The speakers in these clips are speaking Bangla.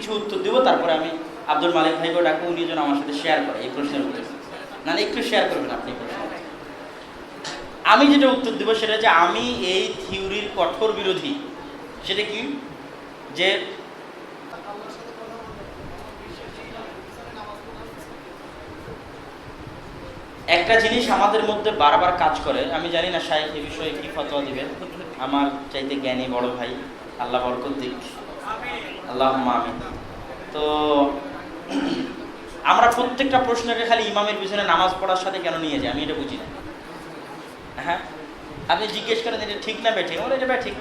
কিছু উত্তর দেবো, তারপরে আমি আব্দুল মালিক ভাইকে ডাকবো, উনি যেন আমার সাথে শেয়ার করে এই প্রশ্নের উত্তর। না একটু শেয়ার করবেন আপনি প্রশ্ন। আমি যেটা উত্তর দেবো সেটা যে আমি এই থিওরির কঠোর বিরোধী। সেটা কি? যে একটা জিনিস আমাদের মধ্যে বারবার কাজ করে, আমি জানি না শাইখ এই বিষয়ে কি ফতোয়া দিবেন, আমার চাইতে জ্ঞানী বড় ভাই, আল্লাহ বরকত দিক, আল্লাহুম্মা আমিন। তো আমরা প্রত্যেকটা প্রশ্নকে খালি ইমামের পিছনে নামাজ পড়ার সাথে কেন নিয়ে যাই, আমি এটা বুঝি না। হ্যাঁ, আপনি জিজ্ঞেস করেন এটা ঠিক না ব্যাঠিক, বলে এটা ব্যাঠিক,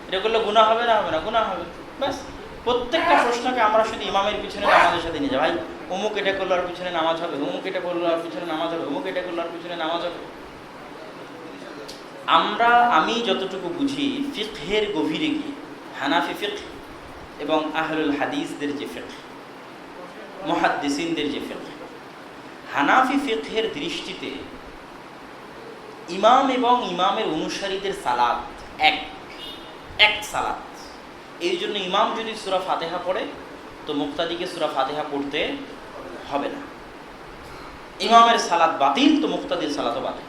এটা করলে গুনাহ হবে না, হবে না, গুনাহ হবে। ব্যাস, প্রত্যেকটা প্রশ্নকে আমরা শুধু ইমামের পিছনে নামাজের সাথে নিয়ে যাই। ভাই অমুক এটা করলো আর পিছনে নামাজ হবে, অমুক এটা করলো আর পিছনে নামাজ হবে, অমুক এটা করলো আর পিছনে নামাজ হবে। আমি যতটুকু বুঝি ফিকহের গভীরে গিয়ে, হানাফি ফিকহ এবং আহলুল হাদিসদের যে ফিকহ, মুহাদ্দিসিনদের যে ফিকহ, হানাফি ফিকহের দৃষ্টিতে ইমাম এবং ইমামের অনুসারীদের সালাত এক সালাত। এই জন্য ইমাম যদি সূরা ফাতিহা পড়ে তো মুক্তাদিকে সূরা ফাতিহা পড়তে হবে না। ইমামের সালাত বাতিল তো মুক্তাদির সালাতও বাতিল।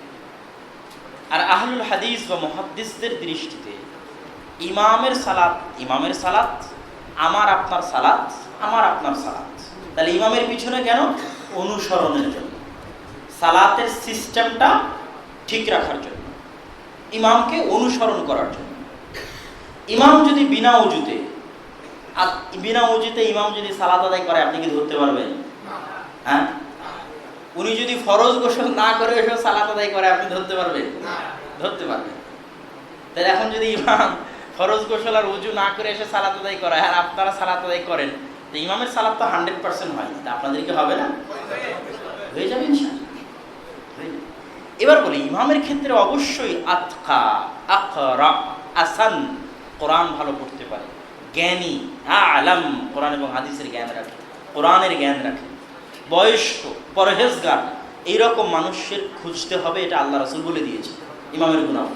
আর আহলুল হাদিস বা মুহাদ্দিসদের দৃষ্টিতে ইমামের সালাত, আমার আপনার সালাত, আমার আপনার সালাত। তাহলে ইমামের পিছনে কেন? অনুসরণের জন্য, সালাতের সিস্টেমটা ঠিক রাখার জন্য, ইমামকে অনুসরণ করার জন্য। ইমাম যদি বিনা উজুতে ইমাম যদি সালাত আদায় করে, আপনি কি ধরতে পারবেন? হ্যাঁ, উনি যদি ফরজ গোসল না করে এসব সালাত আদায় করে, আপনি ধরতে পারবেন? ধরতে পারবেন। তাহলে এখন যদি ইমাম ফরজ গোসল আর উজু না করে এসে সালাত আদায় করায়, আর আপনারা সালাত আদায় করেন, তো ইমামের সালাত তো 100% হয়, তা আপনাদেরকে হবে না? হয়ে যাবে ইনশাআল্লাহ। এবার বলি, ইমামের ক্ষেত্রে অবশ্যই আতকা, আকরা, আসান, কোরআন ভালো পড়তে পারে, জ্ঞানী, আলাম, কোরআন এবং হাদিসের জ্ঞান রাখে, কোরআনের জ্ঞান রাখে, বয়স্ক, পরহেজগার, এইরকম মানুষের খুঁজতে হবে। এটা আল্লাহ রাসূল বলে দিয়েছে ইমামের গুনাহ।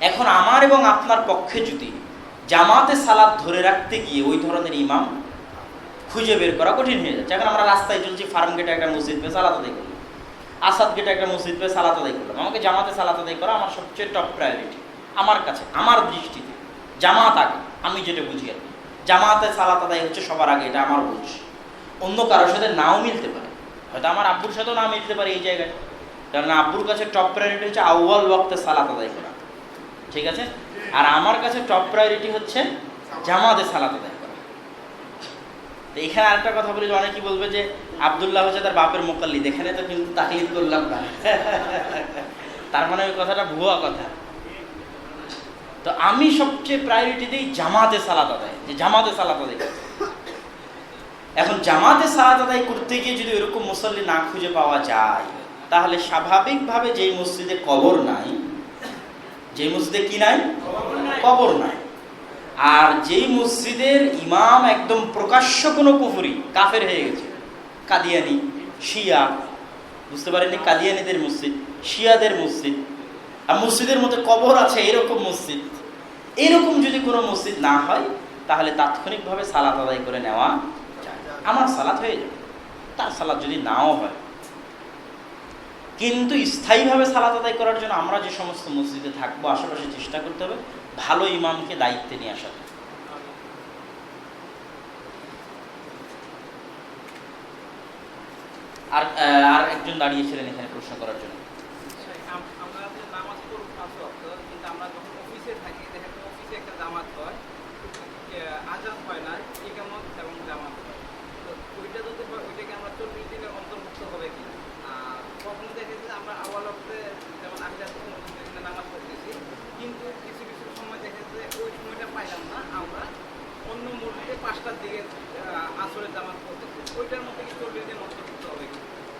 এখন আমার এবং আপনার পক্ষে যদি জামাতে সালাত ধরে রাখতে গিয়ে ওই ধরনের ইমাম খুঁজে বের করা কঠিন হয়ে যাচ্ছে। এখন আমরা রাস্তায় চলছি, ফার্ম গেটে একটা মসজিদ পেয়ে সালাত আদায় করলাম, আসাদ গেটে একটা মসজিদ পেয়ে সালাত আদায় করলাম। আমাকে জামাতে সালাত আদায় করা আমার সবচেয়ে টপ প্রায়োরিটি। আমার কাছে, আমার দৃষ্টিতে জামাত আগে, আমি যেটা বুঝি আর কি, জামাতে সালাত আদায় হচ্ছে সবার আগে, এটা আমার বুঝ। অন্য কারোর সাথে নাও মিলতে পারে, হয়তো আমার আব্বুর সাথেও না মিলতে পারে এই জায়গায়, কারণ আব্বুর কাছে টপ প্রায়োরিটি হচ্ছে আউয়াল ওয়াক্তে সালাত আদায় করা, ঠিক আছে? আর আমার কাছে টপ প্রায়োরিটি হচ্ছে জামাতে সালাত আদায় করা। তো এখানে আরেকটা কথা বলি, যে অনেকেই বলবে যে আব্দুল্লাহ হচ্ছে তার বাপের মুকাল্লিদ, এখানে তো কিন্তু তাকলিদ করলাম না, তার মানে ওই কথাটা ভুয়া কথা। তো আমি সবচেয়ে প্রায়োরিটি দিই জামাতে সালাত আদায়, যে জামাতে সালাত আদায়। এখন জামাতে সালাত আদায় করতে গিয়ে যদি এরকম মুসল্লি না খুঁজে পাওয়া যায়, তাহলে স্বাভাবিকভাবে যেই মসজিদে কবর নাই, যেই মসজিদে কি নাই? কবর নাই। আর যেই মসজিদের ইমাম একদম প্রকাশ্য কোনো কুফরি, কাফের হয়ে গেছে, কাদিয়ানি, শিয়া, বুঝতে পারেননি, কাদিয়ানিদের মসজিদ, শিয়াদের মসজিদ, আর মসজিদের মধ্যে কবর আছে, এরকম মসজিদ, এরকম যদি কোনো মসজিদ না হয়, তাহলে তাৎক্ষণিকভাবে সালাত আদায় করে নেওয়া যায়। আমার সালাত হয়ে যাবে, তার সালাত যদি নাও হয়। কিন্তু স্থায়ীভাবে সালাত আদায় করার জন্য আমরা যে সমস্ত মসজিদে থাকবো, আশেপাশে চেষ্টা করতে হবে ভালো ইমামকে দায়িত্বে নিয়ে আসার। আর একজন দাঁড়িয়েছিলেন এখানে প্রশ্ন করার জন্য।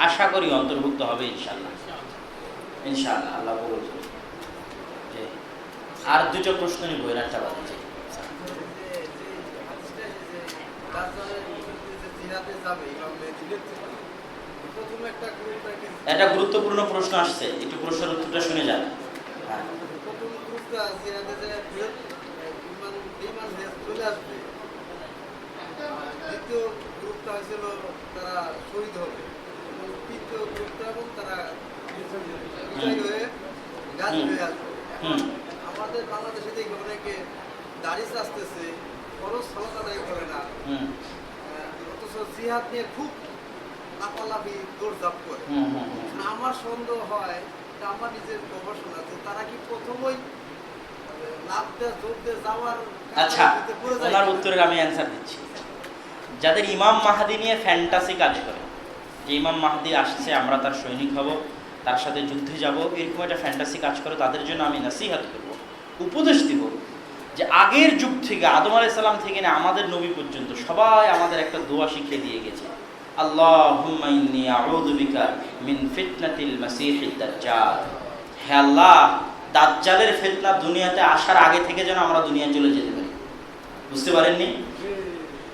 আশা করি অন্তর্ভুক্ত হবে ইনশাআল্লাহ, ইনশাআল্লাহ, আল্লাহ বলছে। আর দুটো প্রশ্ন নিব, এর একটা বাজে। একটা গুরুত্বপূর্ণ প্রশ্ন আসছে, একটু প্রশ্নের উত্তরটা শুনে যান। হ্যাঁ, দ্বিতীয় গ্রুপটা হয়েছিল তারা শহীদ হবে, এবং তৃতীয় গ্রুপটা এবং তারা বিজয়ী হয়ে গাজী হয়ে আসবে। আমাদের বাংলাদেশে দেখবে অনেকে দাড়ি আসতেছে, খরচ সালাত আদায় করে না, অথচ জিহাদ নিয়ে খুব লাফালাফি দৌড়ঝাঁপ করে। আমার সন্দেহ হয়, আমার নিজের গবেষণা, যে তারা কি প্রথমেই লাভ দিয়ে যোগ দিয়ে যাওয়ার। আচ্ছা, ওনার উত্তরের আমি অ্যান্সার দিচ্ছি। যাদের ইমাম মাহাদি নিয়ে ফ্যান্টাসি কাজ করে, যে ইমাম মাহাদি আসছে, আমরা তার সৈনিক হব, তার সাথে যুদ্ধে যাব, এরকম একটা ফ্যান্টাসি কাজ করে, তাদের জন্য আমি নাসিহাত করব, উপদেশ দিব যে আগের যুগ থেকে, আদম আলাইহিস সালাম থেকে না আমাদের নবী পর্যন্ত সবাই আমাদের একটা দোয়া শিখিয়ে দিয়ে গেছে, আল্লাহুম্মা ইন্নী আউযু বিকা মিন ফিতনাতিল মাসিহিদ দাজ্জাল। হে আল্লাহ, দাজ্জালের ফিতনা দুনিয়াতে আসার আগে থেকে যেন আমরা দুনিয়া চলে যেতে পারি। বুঝতে পারেননি?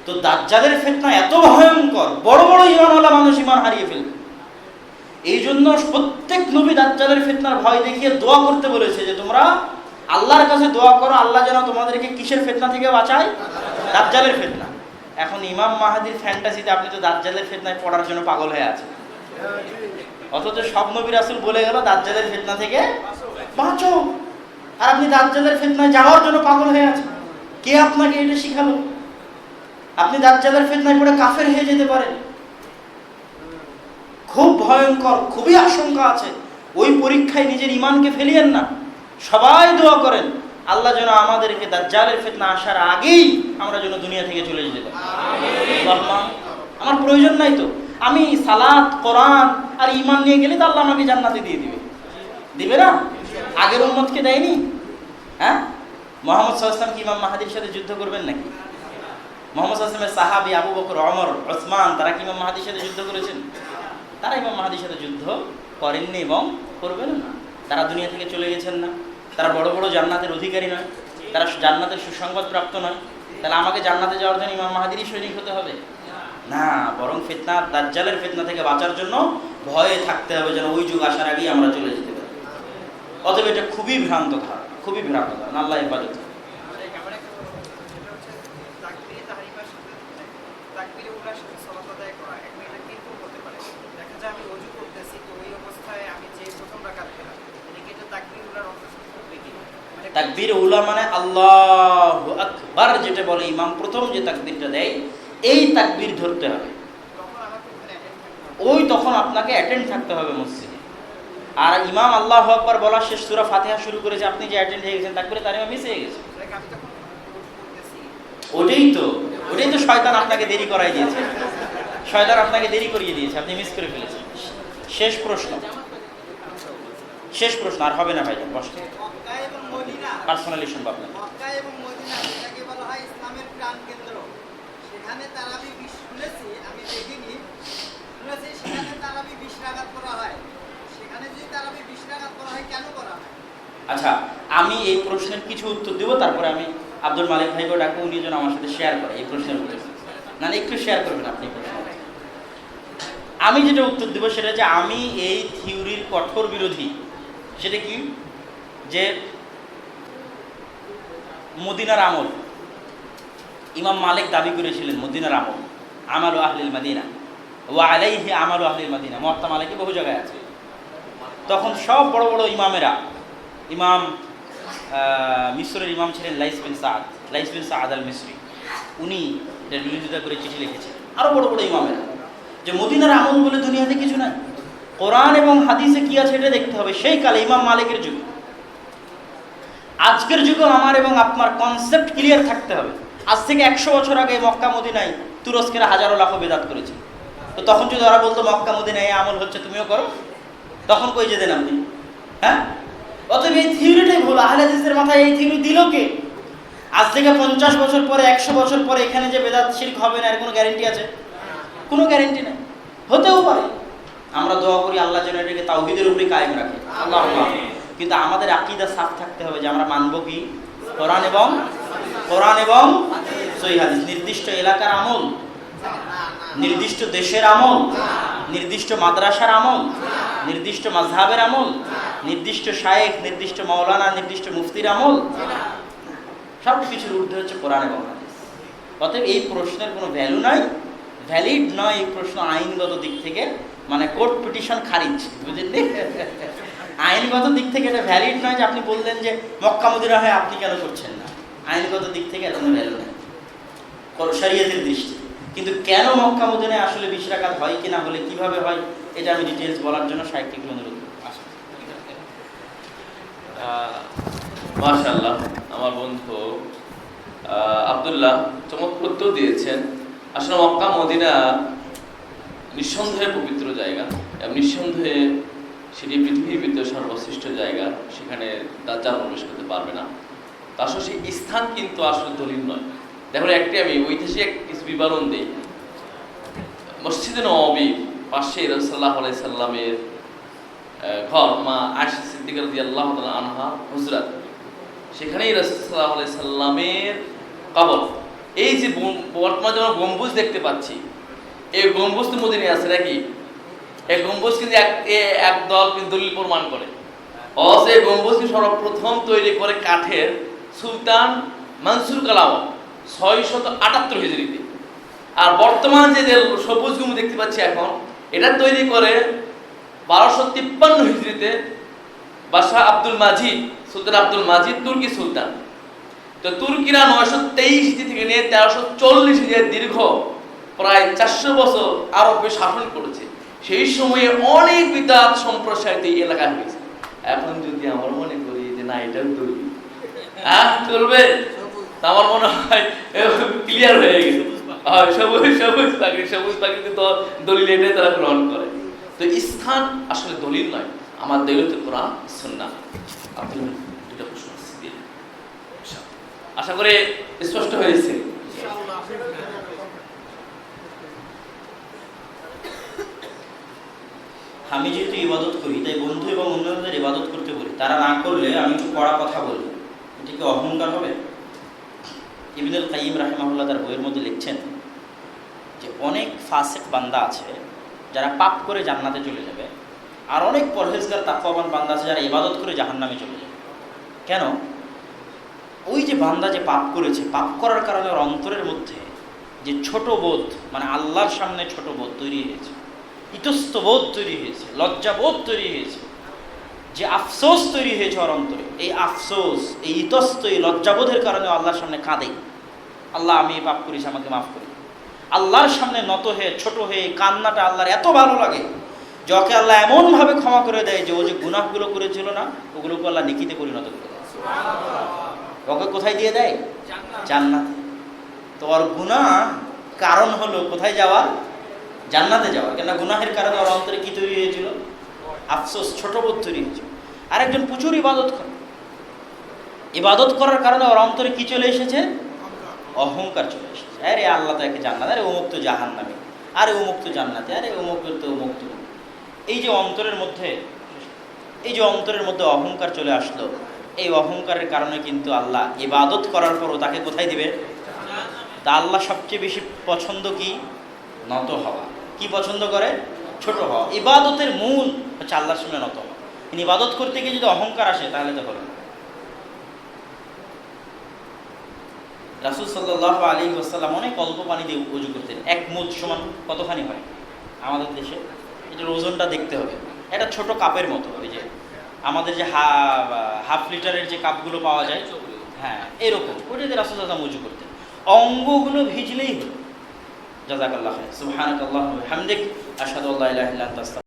তো দাজ্জালের ফিতনা এত ভয়ঙ্কর, বড় বড় ঈমানওয়ালা মানুষ ঈমান হারিয়ে ফেলবে। এই জন্য প্রত্যেক নবী দাজ্জালের ফিতনার ভয় দেখিয়ে দোয়া করতে বলেছে যে তোমরা আল্লাহর কাছে দোয়া করো, আল্লাহ যেন তোমাদেরকে কিসের ফিতনা থেকে বাঁচায়? দাজ্জালের ফিতনা। এখন ইমাম মাহাদির ফ্যান্টাসিতে আপনি তো দাজ্জালের ফিতনায় পড়ার জন্য পাগল হয়ে আছেন, অথচ সব নবী রাসূল বলে গেল দাজ্জালের ফিতনা থেকে বাঁচো, আর আপনি দাজ্জালের ফিতনায় যাওয়ার জন্য পাগল হয়ে আছেন। কে আপনাকে এটা শিখালো? আপনি দাজ্জালের ফিতনায় পড়ে কাফের হয়ে যেতে পারেন। খুব ভয়ঙ্কর, খুবই আশঙ্কা আছে। ওই পরীক্ষায় নিজের ঈমানকে ফেলিয়েন না। সবাই দোয়া করেন আল্লাহ যেন আমাদেরকে দাজ্জালের ফিতনা আসার আগেই আমরা যেন দুনিয়া থেকে চলে যেতে পারি। আল্লাহ, আমার প্রয়োজন নাই তো, আমি সালাত, কোরআন আর ঈমান নিয়ে গেলে তো আল্লাহ আমাকে জান্নাতে দিয়ে দিবে। দিবে না? আগের উম্মতকে দেয়নি? হ্যাঁ, মুহাম্মদ সাল্লাল্লাহু আলাইহি ওয়াসাল্লাম কি ইমাম মাহাদির সাথে যুদ্ধ করবেন নাকি? মুহাম্মদ সাল্লাল্লাহু আলাইহি ওয়াসাল্লামের সাহাবী আবু বকর, ওমর, ওসমান, তারা কি ইমাম মাহাদির সাথে যুদ্ধ করেছেন? তারা ইমাম মাহাদির সাথে যুদ্ধ করেননি এবং করবেন না। তারা দুনিয়া থেকে চলে গেছেন না। তারা বড় বড় জান্নাতের অধিকারী নয়, তারা জান্নাতের সুসংবাদ প্রাপ্ত নয়। তাহলে আমাকে জান্নাতে যাওয়ার জন্য ইমাম মাহাদিরই সৈনিক হতে হবে না, বরং ফিতনা, দাজ্জালের ফিতনা থেকে বাঁচার জন্য ভয়ে থাকতে হবে যেন ওই যুগ আসার আগেই আমরা চলে যেতে পারি। অতএব এটা খুবই ভ্রান্ত ধারণা, খুবই ভ্রান্ত ধারণা। আল্লাহ হেফাজত। তাকবীর উলা মানে আল্লাহু আকবার, যেটা বলে ইমাম প্রথম যে তাকবীরটা দেয়, এই তাকবীর ধরতে হবে। ওই তখন আপনাকে অ্যাটেন্ড থাকতে হবে মসজিদে। আর ইমাম আল্লাহু আকবার বলা শেষ সূরা ফাতিহা শুরু করেছে, আপনি যে অ্যাটেন্ড হয়ে গেছেন, তাকবীরে তারিমা মিস হয়ে গেছে। ওটাই তো শয়তান আপনাকে দেরি করাই দিয়েছে, শয়তান আপনাকে দেরি করিয়ে দিয়েছে, আপনি মিস করে ফেলেছেন। শেষ প্রশ্ন, শেষ প্রশ্ন, আর হবে না ভাইজান, বসতে পার্সোনালি শুনবো আপনার। মক্কা এবং মদিনা, যেটাকে বলা হয় ইসলামের প্রাণকেন্দ্র, সেখানে তারাবি শুনেছি, আমি দেখিনি, শুনেছি সেখানে তারাবি 20 রাকাত করা হয়। সেখানে যদি তারাবি 20 রাকাত করা হয়, কেন করা হয়? আচ্ছা, আমি এই প্রশ্নের কিছু উত্তর দেবো, তারপরে আমি আব্দুল মালিক ভাইকে ডাকবো, উনি যেন আমার সাথে শেয়ার করে এই প্রশ্নের উত্তর। না, একটু শেয়ার করবেন আপনি প্রশ্ন। আমি যেটা উত্তর দেবো সেটা হচ্ছে, আমি এই থিওরির কঠোর বিরোধী। সেটা কি? যে মদিনার আমল, ইমাম মালিক দাবি করেছিলেন মদিনার আমল, আমালু আহলিল মাদিনা ওয়া আলাইহি আমালু আহলিল মাদিনা, মুওয়াত্তা মালিকে বহু জায়গায় আছে। তখন সব বড় বড় ইমামেরা, ইমাম মিসরের ইমাম ছিলেন লাইস বিন সাআদ আল মিসরি, উনি এর বিরোধিতা করে চিঠি লিখেছেন। আরও বড় বড় ইমামেরা, যে মদিনার আমল বলে দুনিয়াতে কিছু নাই, কোরআন এবং হাদিসে কি আছে এটা দেখতে হবে। সেই কালে ইমাম মালিকের যুগে, আজকের যুগে আমার এবং আপনার কনসেপ্ট ক্লিয়ার থাকতে হবে। আজ থেকে 100 বছর আগে মক্কা মদিনায় তুরস্কের হাজারো লাখো বেদাত করেছে। তো তখন যদি ওরা বলতো মক্কা মদিনায় আমল হচ্ছে, তুমিও করো, তখন কই যেতেন আপনি? হ্যাঁ, অতএব এই থিওরিটাই ভুল। আহলে হাদিসের মাথায় এই থিওরি দিল কে? আজ থেকে 50 বছর পরে, 100 বছর পরে এখানে যে বেদাত শিরক হবে না, এর কোনো গ্যারেন্টি আছে? কোনো গ্যারেন্টি নেই। হতেও পারে। আমরা দোয়া করি আল্লাহ যেন এটাকে তাওহীদের উপরে কায়েম রাখে, আল্লাহুম্মা। কিন্তু আমাদের আকীদা সাফ থাকতে হবে যে আমরা মানব কি? কোরআন এবং সহিহ হাদিস। নির্দিষ্ট এলাকার আমল, নির্দিষ্ট দেশের আমল, নির্দিষ্ট মাদ্রাসার আমল, নির্দিষ্ট মাযহাবের আমল, নির্দিষ্ট শায়েখ, নির্দিষ্ট মাওলানা, নির্দিষ্ট মুফতির আমল, সব কিছুর ঊর্ধ্বে হচ্ছে কোরআন এবং হাদিস। অতএব এই প্রশ্নের কোনো ভ্যালু নাই, ভ্যালিড নয় এই প্রশ্ন আইনগত দিক থেকে, মানে কোর্ট পিটিশন খারিজ, বুঝলেন? আইনগত দিক থেকে এটা ভ্যালিড নয় যে আপনি বললেন যে মক্কা মদিনা হয় আপনি কেন করছেন না, আইনগত দিক থেকে এর কোনো ভ্যালু নেই শরীয়তের দৃষ্টি। কিন্তু কেন মক্কা মদিনায় আসলে 20 রাকাত হয় কিনা, হলে কিভাবে হয়, এটা আমি ডিটেলস বলার জন্য সাহিত্যিক অনুরোধ করব। মাশাআল্লাহ, আমার বন্ধু আব্দুল্লাহ চমৎকার উত্তর দিয়েছেন। আসলে মক্কা মদিনা নিঃসন্দেহে পবিত্র জায়গা এবং নিঃসন্দেহে সেটি পৃথিবীর ভিতরে সর্বশ্রেষ্ঠ জায়গা, সেখানে দাজ্জাল প্রবেশ করতে পারবে না। তা আসলে সেই স্থান কিন্তু আসলে দলিল নয়। দেখুন, একটি আমি ঐতিহাসিক কিছু বিবরণ দিই। মসজিদে নববীর পাশে রাসূলুল্লাহ সাল্লাল্লাহু আলাইহি সাল্লামের ঘর, মা আয়েশা সিদ্দিকা রাদিয়াল্লাহু তাআলা আনহা হুজরাত, সেখানেই রাসূলুল্লাহ সাল্লাল্লাহু আলাইহি সাল্লামের কবর। এই যে বর্তমানে আমরা গম্বুজ দেখতে পাচ্ছি, এই গম্বুজ তো মদিনায় আছে নাকি? এই গম্বুজ কিন্তু এক দল কিন্তু দলিল প্রমাণ করে। এই গম্বুজকে সর্বপ্রথম তৈরি করে কাঠের সুলতান মানসুর কালাম 678 হিজরিতে। আর বর্তমান যে সবুজ গম্বুজ দেখতে পাচ্ছি এখন, এটা তৈরি করে 1253 হিজরিতে বাদশাহ আব্দুল মাজিদ, সুলতান আব্দুল মাজিদ, তুর্কি সুলতান। তো তুর্কিরা 923 হিজরি থেকে নিয়ে 1340 হিজরি দীর্ঘ প্রায় 400 বছর আরবে শাসন করেছে। সেই সময়ে অনেক বিদআত সম্প্রসারিত এই এলাকায় হয়েছে। এখন যদি আমরা মনে করি যে না এটা দলিল, চলবে? আমার মনে হয় ক্লিয়ার হয়ে গেছে। সবুজ পাখি তো দলিল এটাই তারা গ্রহণ করে। তো স্থান আসলে দলিল নয়, আমার দলিল তো কোরআন সুন্নাহ। আপনি দুটো প্রশ্ন দিয়ে আশা করে স্পষ্ট হয়েছে। আমি যেহেতু ইবাদত করি, তাই বন্ধু এবং অন্যদের ইবাদত করতে বলি, তারা না করলে আমি একটু কড়া কথা বলবো, এটা কি অহংকার হবে? ইবনুল কাইয়িম রাহিমাহুল্লাহ তার বইয়ের মধ্যে লিখছেন যে অনেক ফাসিক বান্দা আছে যারা পাপ করে জান্নাতে চলে যাবে, আর অনেক পরহেজগার তাকওয়াবান বান্দা আছে যারা ইবাদত করে জাহান্নামে চলে যাবে। কেন? ওই যে বান্দা যে পাপ করেছে, পাপ করার কারণে ওর অন্তরের মধ্যে যে ছোট বোধ, মানে আল্লাহর সামনে ছোট বোধ তৈরি হয়েছে, ইতস্তবোধ তৈরি হয়েছে, লজ্জাবোধ তৈরি হয়েছে, যে আফসোস তৈরি হয়েছে ওর অন্তরে, এই আফসোস, এই ইতস্ত, এই লজ্জাবোধের কারণে আল্লাহর সামনে কাঁদে, আল্লাহ আমি এই পাপ করেছি, আমাকে মাফ করি। আল্লাহর সামনে নত হয়ে ছোট হয়ে কান্নাটা আল্লাহর এত ভালো লাগে যে ওকে আল্লাহ এমনভাবে ক্ষমা করে দেয় যে ও যে গুনাহগুলো করেছিল না, ওগুলোকে আল্লাহ নেকিতে পরিণত করে দেয়। ওকে কোথায় দিয়ে দেয়? জান্নাতে। তো ওর গুনাহ কারণ হলো কোথায় যাওয়া? জান্নাতে যাওয়া। কেন? গুনাহের কারণে ওর অন্তরে কি তৈরি হয়েছিল? আফসোস, ছোটবোধ তৈরি হয়েছিল। আরেকজন প্রচুর ইবাদত করে, ইবাদত করার কারণে ওর অন্তরে কি চলে এসেছে? অহংকার চলে এসেছে। আরে আল্লাহ তো একে জান্নাত, আরে অমুক তো জাহান্নামে, আরে অমুক তো জান্নাতে, আরে অমুকের তো অমুক তো। এই যে অন্তরের মধ্যে অহংকার চলে আসলো, এই অহংকারের কারণে কিন্তু আল্লাহ ইবাদত করার পরও তাকে কোথায় দিবে? তা আল্লাহ সবচেয়ে বেশি পছন্দ কি? নত হওয়া। কি পছন্দ করে? ছোট হওয়া। ইবাদতের মূল হচ্ছে আল্লাহর সামনে নত হওয়া। কিন্তু ইবাদত করতে গিয়ে যদি অহংকার আসে তাহলে তো হলো না। রাসূল সাল্লাল্লাহু আলাইহি ওয়াসাল্লাম অনেক অল্প পানি দিয়ে ওযু করতেন। এক মুদ সমান কতখানি হয় আমাদের দেশে? এটার ওজনটা দেখতে হবে। এটা ছোট কাপের মতো, ওই যে আমাদের যে হাফ লিটারের যে কাপগুলো পাওয়া যায়, হ্যাঁ এরকম, ওইটাতে রাসূল সাল্লাল্লাহু আলাইহি ওয়াসাল্লাম ওযু করতেন। অঙ্গগুলো ভিজলেই হলো। জাযাকাল্লাহু খাইর। সুবহানাকাল্লাহুম্মা ওয়া বিহামদিক, আশহাদু আল্লা ইলাহা ইল্লা আনতা।